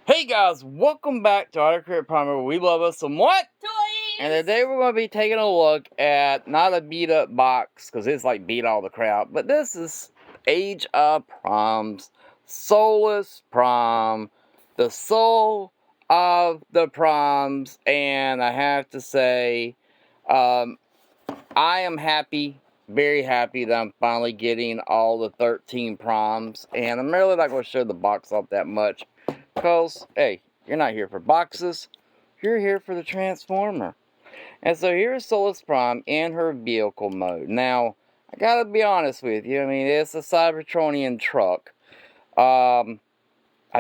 Hey guys, welcome back to Auto Create Primer, where we love us some what? Toys! And today we're going to be taking a look at, not a beat up box, because it's like beat all the crap, but this is Age of Proms, Solus Prom, the soul of the proms, and I have to say, I am happy, very happy that I'm finally getting all the 13 proms, and I'm really not going to show the box off that much, because, hey, you're not here for boxes, you're here for the Transformer. And so here's Solus Prime in her vehicle mode. Now, I gotta be honest with you, I mean, it's a Cybertronian truck. I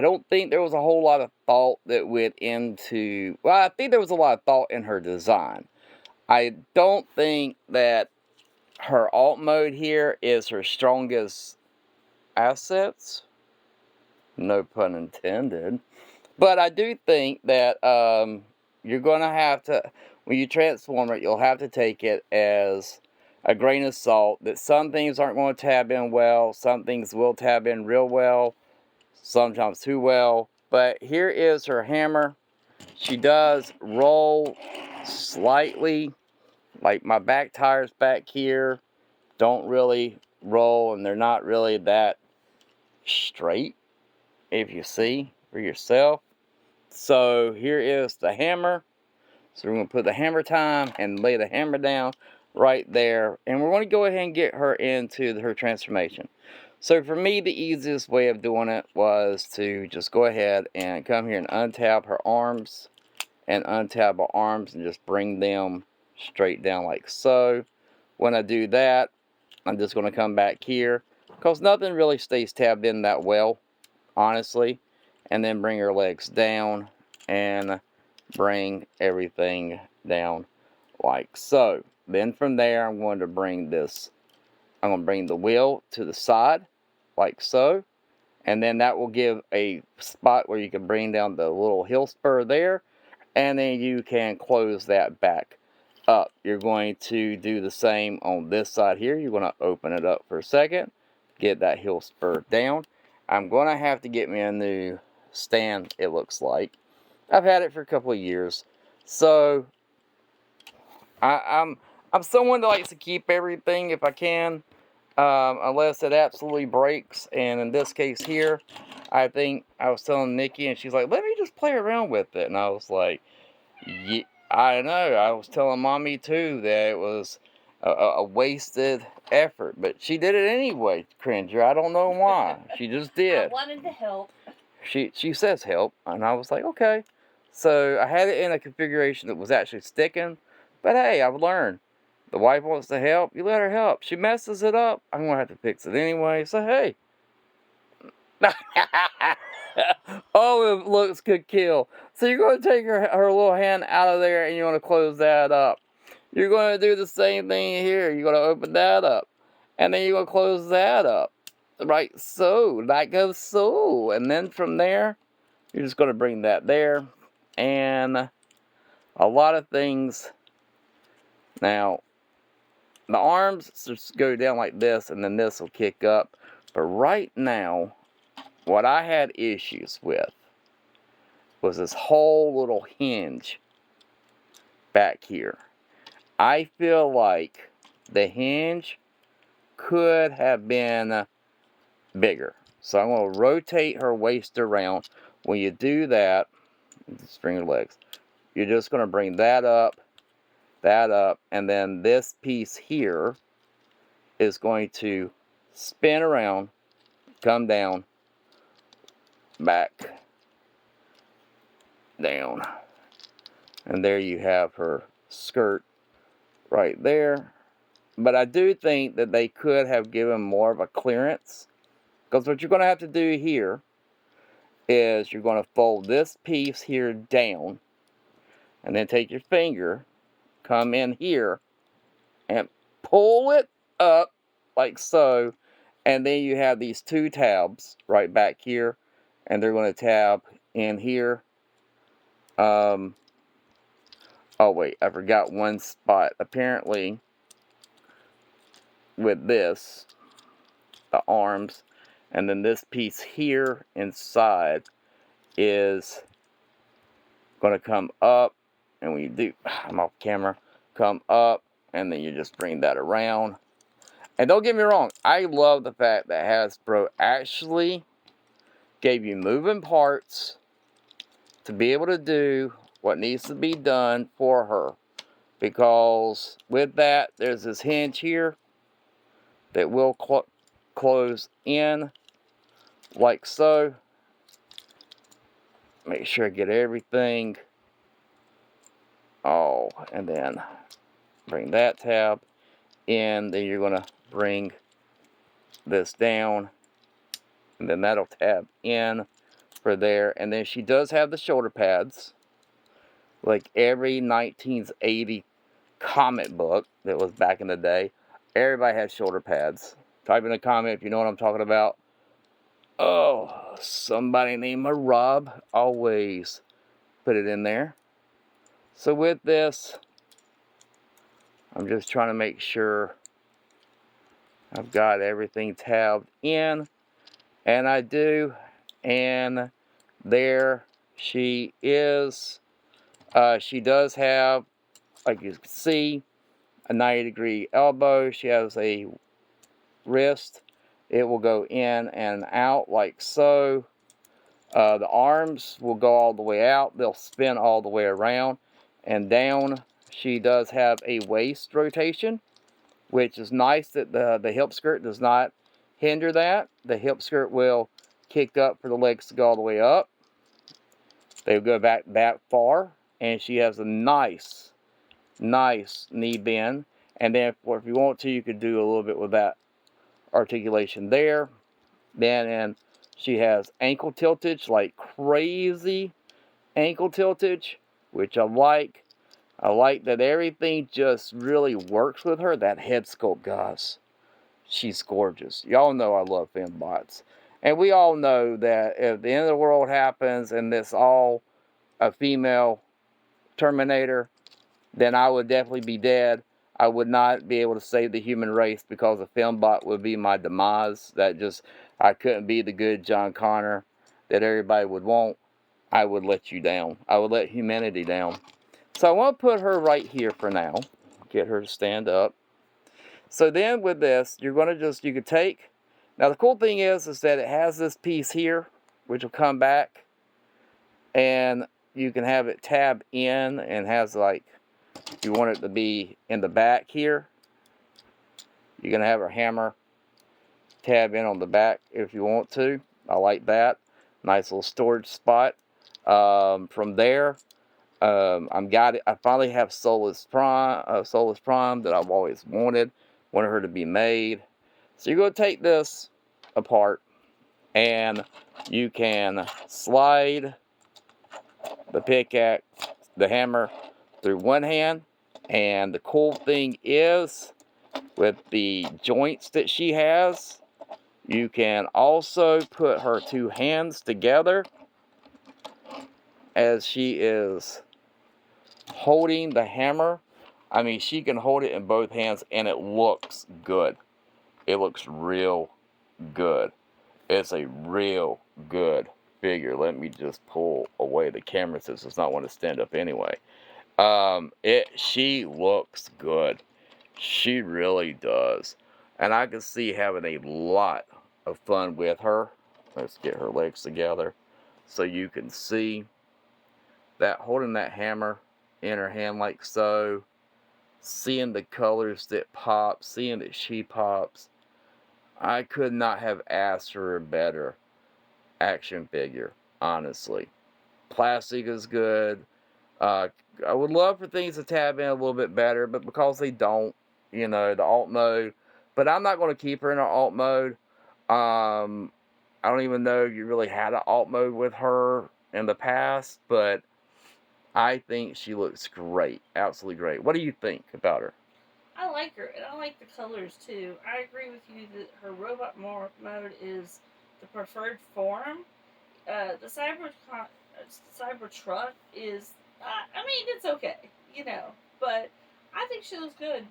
don't think there was a whole lot of thought that went into, well, I think there was a lot of thought in her design. I don't think that her alt mode here is her strongest assets. No pun intended. But I do think that you're going to have to, when you transform it, you'll have to take it as a grain of salt. That some things aren't going to tab in well, some things will tab in real well, sometimes too well. But here is her hammer. She does roll slightly, like my back tires back here don't really roll, and they're not really that straight, if you see for yourself. So here is the hammer. So we're going to put the hammer time and lay the hammer down right there. And we're going to go ahead and get her into her transformation. So for me, the easiest way of doing it was to just go ahead and come here and untab her arms. And untab her arms and just bring them straight down like so. When I do that, I'm just going to come back here, because nothing really stays tabbed in that well, honestly. And then bring her legs down and bring everything down like so. Then from there, I'm going to bring the wheel to the side like so. And then that will give a spot where you can bring down the little heel spur there. And then you can close that back up. You're going to do the same on this side here. You're going to open it up for a second, get that heel spur down. I'm going to have to get me a new stand, it looks like. I've had it for a couple of years. So I'm someone that likes to keep everything if I can, unless it absolutely breaks. And in this case here, I think I was telling Nikki, and she's like, "Let me just play around with it." And I was like, "Yeah, I know." I was telling Mommy too that it was a wasted effort, but she did it anyway. Cringer, I don't know why. She just did. I wanted to help. She says help, and I was like, okay. So I had it in a configuration that was actually sticking, but hey, I've learned. The wife wants to help, you let her help. She messes it up, I'm gonna have to fix it anyway. So hey. Oh, it looks good kill. So you're going to take her little hand out of there, and you're going to close that up. You're going to do the same thing here. You're going to open that up, and then you're going to close that up. Right, so that goes so. And then from there, you're just going to bring that there. And a lot of things. Now, the arms just go down like this, and then this will kick up. But right now, what I had issues with was this whole little hinge back here. I feel like the hinge could have been bigger. So I'm going to rotate her waist around. When you do that, just bring her legs. You're just going to bring that up, and then this piece here is going to spin around, come down, back, down. And there you have her skirt right there. But I do think that they could have given more of a clearance, because what you're going to have to do here is you're going to fold this piece here down, and then take your finger, come in here, and pull it up like so. And then you have these two tabs right back here, and they're going to tab in here. Oh wait, I forgot one spot. Apparently, with this, the arms, and then this piece here inside is going to come up, and when you do, I'm off camera, come up, and then you just bring that around. And don't get me wrong, I love the fact that Hasbro actually gave you moving parts to be able to do what needs to be done for her. Because with that, there's this hinge here that will close in like so. Make sure I get everything. Oh, and then bring that tab in. Then you're going to bring this down, and then that'll tab in for there. And then she does have the shoulder pads, like every 1980 comic book that was back in the day. Everybody had shoulder pads. Type in a comment if you know what I'm talking about. Oh, somebody named Rob always put it in there. So with this, I'm just trying to make sure I've got everything tabbed in, and I do. And there she is. She does have, like you can see, a 90-degree elbow. She has a wrist. It will go in and out like so. The arms will go all the way out. They'll spin all the way around and down. She does have a waist rotation, which is nice that the hip skirt does not hinder that. The hip skirt will kick up for the legs to go all the way up. They will go back that far, and she has a nice knee bend. And then if you want to, you could do a little bit with that articulation there. Then and she has ankle tiltage, like crazy ankle tiltage, which I like. I like that everything just really works with her. That head sculpt, guys, she's gorgeous. Y'all know I love fembots. And we all know that if the end of the world happens and it's all a female Terminator, then I would definitely be dead. I would not be able to save the human race because a fembot would be my demise. I couldn't be the good John Connor that everybody would want. I would let you down. I would let humanity down. So I want to put her right here for now. Get her to stand up. So then with this, you're going to you could take, now the cool thing is that it has this piece here, which will come back, and you can have it tab in, and has like, if you want it to be in the back here, you're going to have her hammer tab in on the back if you want to. I like that. Nice little storage spot. From there, I finally have Solus Prime that I've always wanted her to be made. So you're going to take this apart, and you can slide the hammer through one hand. And the cool thing is, with the joints that she has, you can also put her two hands together as she is holding the hammer. I mean, she can hold it in both hands, and it looks good. It looks real good. It's a real good figure. Let me just pull away the camera since it's not want to stand up anyway. She looks good. She really does. And I can see having a lot of fun with her. Let's get her legs together so you can see that, holding that hammer in her hand like so, seeing the colors that pop, seeing that she pops. I could not have asked for a better action figure, honestly. Plastic is good. I would love for things to tab in a little bit better, but because they don't, the alt mode. But I'm not going to keep her in her alt mode. I don't even know if you really had an alt mode with her in the past, but I think she looks great. Absolutely great. What do you think about her? I like her, and I like the colors too. I agree with you that her robot mode is the preferred form. The Cybertruck is, I mean, it's okay, but I think she looks good.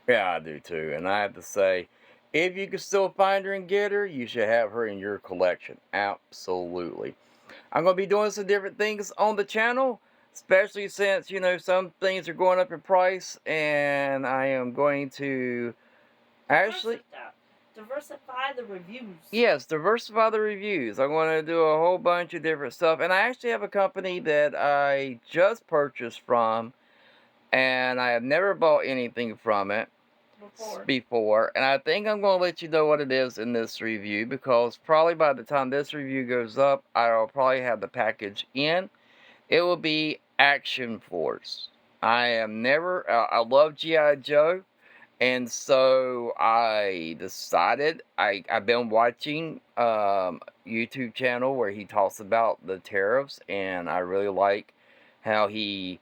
Yeah, I do too. And I have to say, if you can still find her and get her, you should have her in your collection. Absolutely. I'm going to be doing some different things on the channel, especially since, you know, some things are going up in price, and I am going to actually, diversify the reviews. yes, diversify the reviews. I'm going to do a whole bunch of different stuff, and I actually have a company that I just purchased from, and I have never bought anything from it before, and I think I'm going to let you know what it is in this review, because probably by the time this review goes up, I'll probably have the package in. It will be Action Force. I love G.I. Joe, and so I decided, I've been watching YouTube channel where he talks about the tariffs, and I really like how he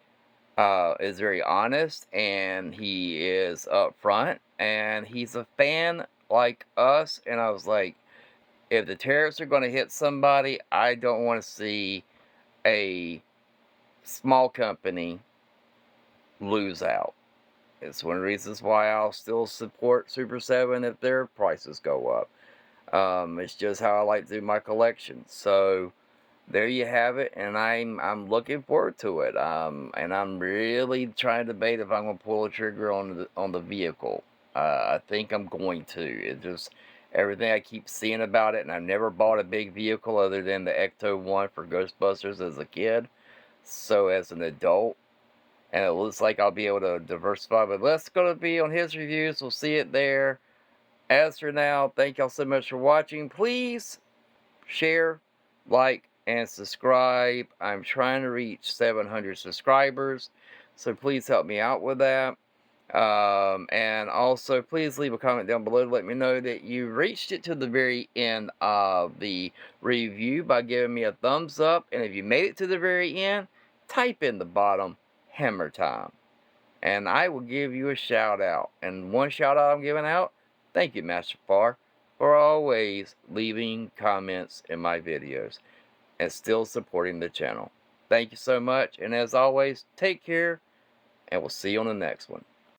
is very honest, and he is upfront, and he's a fan like us, and I was like, if the tariffs are going to hit somebody, I don't want to see a small company lose out. It's one of the reasons why I'll still support Super 7 if their prices go up. It's just how I like to do my collection. So there you have it, and I'm looking forward to it. And I'm really trying to debate if I'm gonna pull the trigger on the vehicle. I think I'm going to. It just everything I keep seeing about it, and I've never bought a big vehicle other than the Ecto 1 for Ghostbusters as a kid. So as an adult, and it looks like I'll be able to diversify, but that's going to be on his reviews. We'll see it there. As for now, thank y'all so much for watching. Please share, like, and subscribe. I'm trying to reach 700 subscribers, so please help me out with that. And also, please leave a comment down below to let me know that you reached it to the very end of the review by giving me a thumbs up. And if you made it to the very end, type in the bottom Hammer Time, and I will give you a shout out. And one shout out I'm giving out, thank you, Master Far, for always leaving comments in my videos and still supporting the channel. Thank you so much, and as always, take care, and we'll see you on the next one.